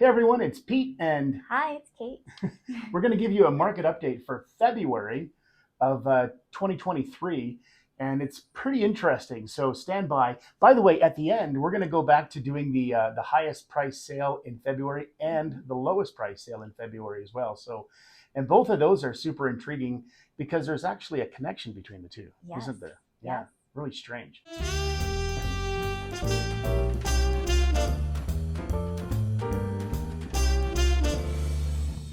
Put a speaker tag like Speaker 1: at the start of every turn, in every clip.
Speaker 1: Hey everyone, it's Pete, and
Speaker 2: Hi, it's Kate.
Speaker 1: we're going to give you a market update for February of 2023, and it's pretty interesting. So stand by. By the way, at the end, we're going to go back to doing the highest price sale in February and the lowest price sale in February as well. So, and both of those are super intriguing because there's actually a connection between the two,
Speaker 2: Yes,
Speaker 1: isn't there? Yeah,
Speaker 2: yes.
Speaker 1: really strange.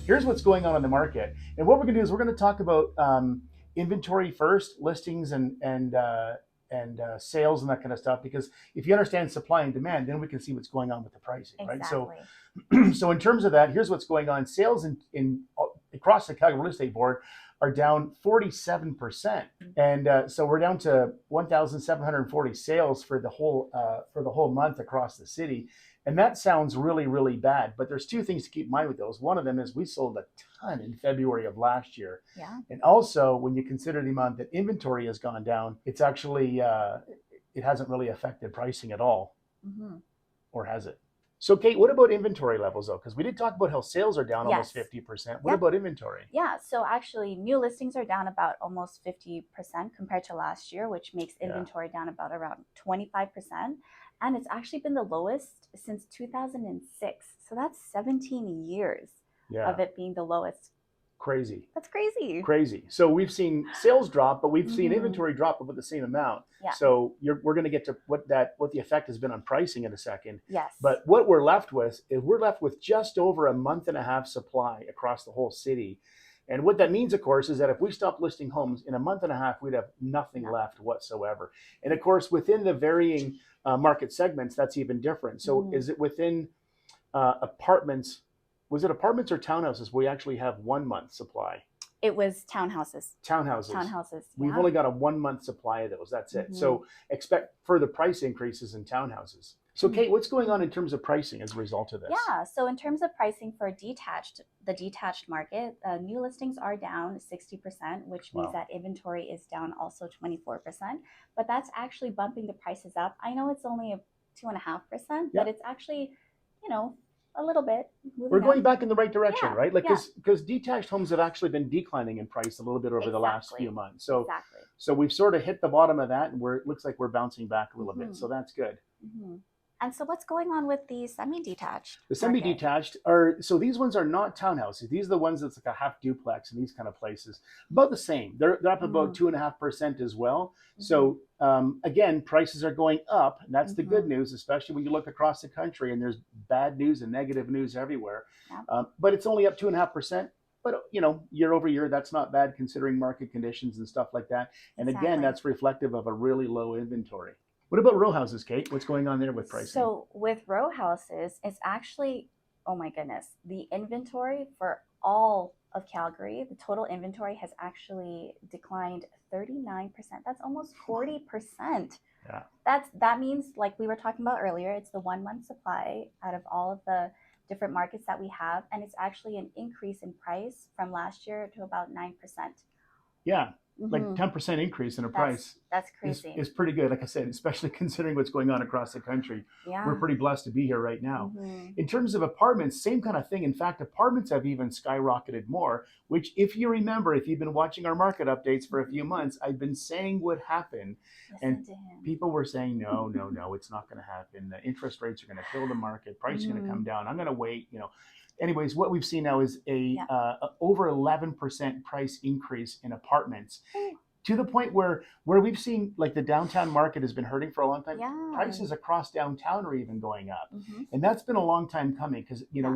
Speaker 1: Here's what's going on in the market. And what we're going to do is we're going to talk about inventory first, listings and sales and that kind of stuff. Because if you understand supply and demand, then we can see what's going on with the pricing, right? So,
Speaker 2: Exactly.
Speaker 1: so in terms of that, here's what's going on. Sales in across the Calgary Real Estate Board are down 47%, and so we're down to 1,740 sales for the whole month across the city. And that sounds really bad, but there's two things to keep in mind with those. One of them is we sold a ton in February of last year,
Speaker 2: Yeah.
Speaker 1: and also when you consider the amount that inventory has gone down, it's actually it hasn't really affected pricing at all,
Speaker 2: hmm
Speaker 1: or has it? So, Kate, what about inventory levels though? Because we did talk about how sales are down almost
Speaker 2: Yes.
Speaker 1: 50%. What
Speaker 2: Yep.
Speaker 1: about inventory?
Speaker 2: Yeah. So actually, new listings are down about almost 50% compared to last year, which makes
Speaker 1: Yeah,
Speaker 2: inventory down about around 25%. And it's actually been the lowest since 2006. So that's 17 years
Speaker 1: yeah,
Speaker 2: of it being the lowest.
Speaker 1: crazy.
Speaker 2: That's crazy.
Speaker 1: Crazy. So we've seen sales drop, but we've seen
Speaker 2: hmm
Speaker 1: inventory drop about the same amount.
Speaker 2: Yeah.
Speaker 1: So we're going to get to what the effect has been on pricing in a second.
Speaker 2: Yes.
Speaker 1: But what we're left with is we're left with just over a month and a half supply across the whole city. And what that means, of course, is that if we stopped listing homes in a month and a half, we'd have nothing
Speaker 2: No.
Speaker 1: left whatsoever. And of course, within the varying market segments, that's even different. So
Speaker 2: Mhm.
Speaker 1: is it within apartments? Was it apartments or townhouses? We actually have 1 month supply.
Speaker 2: It was townhouses.
Speaker 1: Townhouses.
Speaker 2: Townhouses.
Speaker 1: We've
Speaker 2: Yeah.
Speaker 1: only got a 1 month supply of those. That's it.
Speaker 2: hmm
Speaker 1: So expect further price increases in townhouses. So, Kate, what's going on in terms of pricing as a result of this?
Speaker 2: Yeah, so in terms of pricing for the detached market, new listings are down 60%, which means
Speaker 1: Wow.
Speaker 2: that inventory is down also 24%. But that's actually bumping the prices up. I know it's only a 2.5%, but
Speaker 1: Yeah.
Speaker 2: it's actually, you know, a little bit
Speaker 1: We're
Speaker 2: moving up.
Speaker 1: going back in the right direction,
Speaker 2: Yeah,
Speaker 1: right? Like
Speaker 2: yeah,
Speaker 1: because detached homes have actually been declining in price a little bit over the last few
Speaker 2: exactly,
Speaker 1: months.
Speaker 2: exactly.
Speaker 1: So we've sort of hit the bottom of that, and it looks like we're bouncing back a little bit.
Speaker 2: hmm
Speaker 1: So that's good.
Speaker 2: hmm And so, what's going on with the semi-detached
Speaker 1: The
Speaker 2: market?
Speaker 1: semi-detached are, so these ones are not townhouses. These are the ones that's like a half duplex and these kind of places. About the same. They're up about 2.5% as well.
Speaker 2: Mm-hmm.
Speaker 1: So again, prices are going up. And that's the good
Speaker 2: Mm-hmm.
Speaker 1: news, especially when you look across the country and there's bad news and negative news everywhere.
Speaker 2: Yeah,
Speaker 1: But it's only up 2.5%. But year over year, that's not bad considering market conditions and stuff like that. And again,
Speaker 2: exactly.
Speaker 1: that's reflective of a really low inventory. What about row houses, Kate? What's going on there with pricing?
Speaker 2: So with row houses, it's actually, oh my goodness, the inventory for all of Calgary, the total inventory has actually declined 39%. That's almost 40%.
Speaker 1: Yeah.
Speaker 2: That means, like we were talking about earlier, it's the 1 month supply out of all of the different markets that we have, and it's actually an increase in price from last year to about 9%.
Speaker 1: Yeah, like
Speaker 2: Mm-hmm.
Speaker 1: 10% increase in a
Speaker 2: That's
Speaker 1: price
Speaker 2: that's
Speaker 1: is
Speaker 2: crazy.
Speaker 1: is pretty good. Like I said, especially considering what's going on across the country, we're
Speaker 2: Yeah.
Speaker 1: pretty blessed to be here right now.
Speaker 2: Mm-hmm.
Speaker 1: In terms of apartments, same kind of thing. In fact, apartments have even skyrocketed more. Which, if you remember, if you've been watching our market updates for a few months, I've been saying would happen, and
Speaker 2: Listen to him.
Speaker 1: people were saying no, it's not going to happen. The interest rates are going to kill the market. Price is going to
Speaker 2: Mm-hmm.
Speaker 1: come down. I'm going to wait. Anyways, what we've seen now is a
Speaker 2: Yeah.
Speaker 1: over 11% price increase in apartments,
Speaker 2: Ooh.
Speaker 1: to the point where we've seen like the downtown market has been hurting for a long time.
Speaker 2: Yeah.
Speaker 1: Prices across downtown are even going up,
Speaker 2: Mm-hmm.
Speaker 1: and that's been a long time coming because
Speaker 2: Yeah.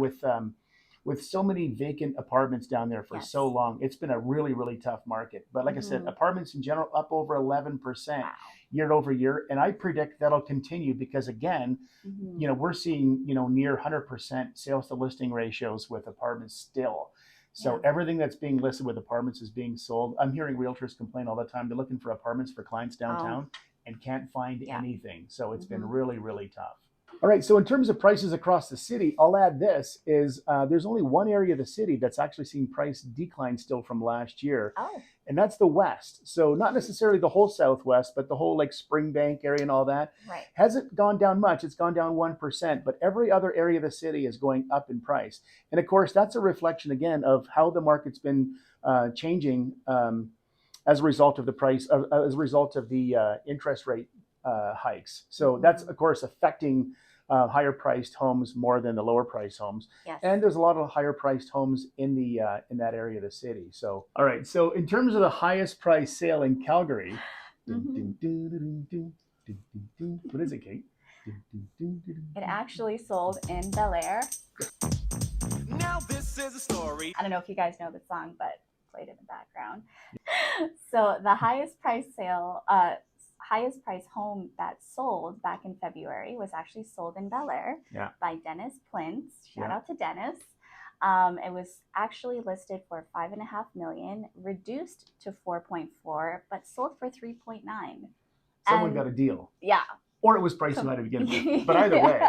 Speaker 1: with so many vacant apartments down there for
Speaker 2: Yes.
Speaker 1: so long, it's been a really tough market. But like I said,
Speaker 2: Mm-hmm.
Speaker 1: apartments in general up over 11%
Speaker 2: Wow.
Speaker 1: year over year, and I predict that'll continue because again,
Speaker 2: Mm-hmm.
Speaker 1: we're seeing near 100% sales to listing ratios with apartments still.
Speaker 2: Yeah.
Speaker 1: So everything that's being listed with apartments is being sold. I'm hearing realtors complain all the time. They're looking for apartments for clients
Speaker 2: Oh,
Speaker 1: downtown and can't find
Speaker 2: yeah.
Speaker 1: anything. So it's been
Speaker 2: Mm-hmm.
Speaker 1: really tough. All right, so in terms of prices across the city, I'll add this is there's only one area of the city that's actually seen price decline still from last year,
Speaker 2: Oh,
Speaker 1: and that's the west. So not necessarily the whole southwest, but the whole like Springbank area and all that
Speaker 2: right.
Speaker 1: hasn't gone down much. It's gone down 1%, but every other area of the city is going up in price. And of course, that's a reflection again of how the market's been changing as a result of the price, as a result of the interest rate hikes. So that's of course affecting higher priced homes more than the lower priced homes.
Speaker 2: Yes.
Speaker 1: And there's a lot of higher priced homes in the in that area of the city. So all right. So in terms of the highest price sale in Calgary, what is it, Kate?
Speaker 2: It actually sold in Bel Air.
Speaker 3: Now this is a story.
Speaker 2: I don't know if you guys know the song, but played in the background. So the highest price sale, highest price home that sold back in February was actually sold in Bel Air by Dennis Plintz. Shout out to Dennis. It was actually listed for $5.5 million, reduced to 4.4, but sold for 3.9.
Speaker 1: Someone got a deal.
Speaker 2: Yeah.
Speaker 1: Or it was priced too high to begin with. But either way,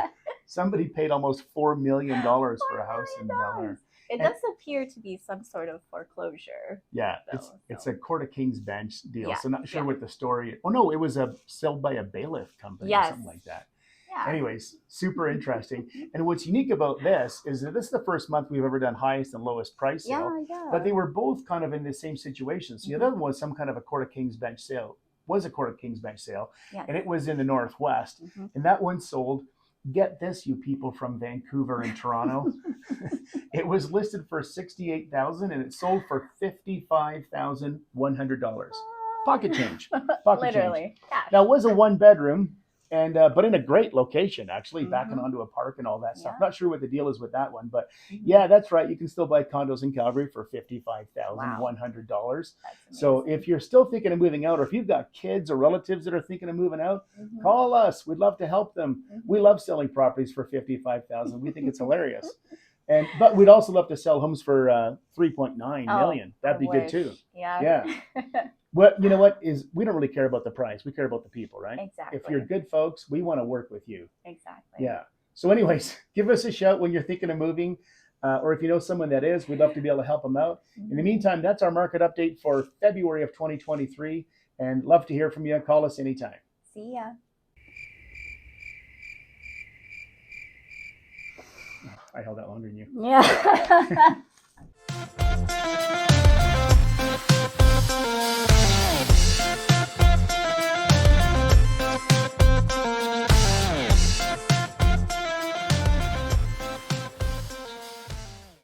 Speaker 1: somebody paid almost $4 million for a house in Bel Air.
Speaker 2: It does appear to be some sort of foreclosure.
Speaker 1: Yeah,
Speaker 2: though,
Speaker 1: it's a Court of King's Bench deal.
Speaker 2: Yeah,
Speaker 1: So not sure what the story. Oh no, it was sold by a bailiff company or something like that.
Speaker 2: Yeah.
Speaker 1: Anyways, super interesting. And what's unique about this is that this is the first month we've ever done highest and lowest price sale.
Speaker 2: Yeah.
Speaker 1: But they were both kind of in the same situation. So the other one was some kind of a Court of King's Bench sale. Was a Court of King's Bench sale, and it was in the Northwest. And that one sold. Get this, you people from Vancouver and Toronto. It was listed for $68,000 and it sold for $55,100. Pocket change.
Speaker 2: Literally.
Speaker 1: Change.
Speaker 2: Cash.
Speaker 1: Now it was a one bedroom, and but in a great location, actually, backing onto a park and all that stuff. Not sure what the deal is with that one, but yeah, that's right. You can still buy condos in Calgary for $55,100. So if you're still thinking of moving out, or if you've got kids or relatives that are thinking of moving out, call us. We'd love to help them. We love selling properties for $55,000. We think it's hilarious. But we'd also love to sell homes for $3.9 million. That'd be good too.
Speaker 2: Yeah.
Speaker 1: Well, you know what is we don't really care about the price. We care about the people, right?
Speaker 2: Exactly.
Speaker 1: If you're good folks, we want to work with you.
Speaker 2: Exactly.
Speaker 1: Yeah. So anyways, give us a shout when you're thinking of moving, or if you know someone that is, we'd love to be able to help them out. In the meantime, that's our market update for February of 2023, and love to hear from you. Call us anytime.
Speaker 2: See ya.
Speaker 1: I held that longer than you.
Speaker 2: Yeah.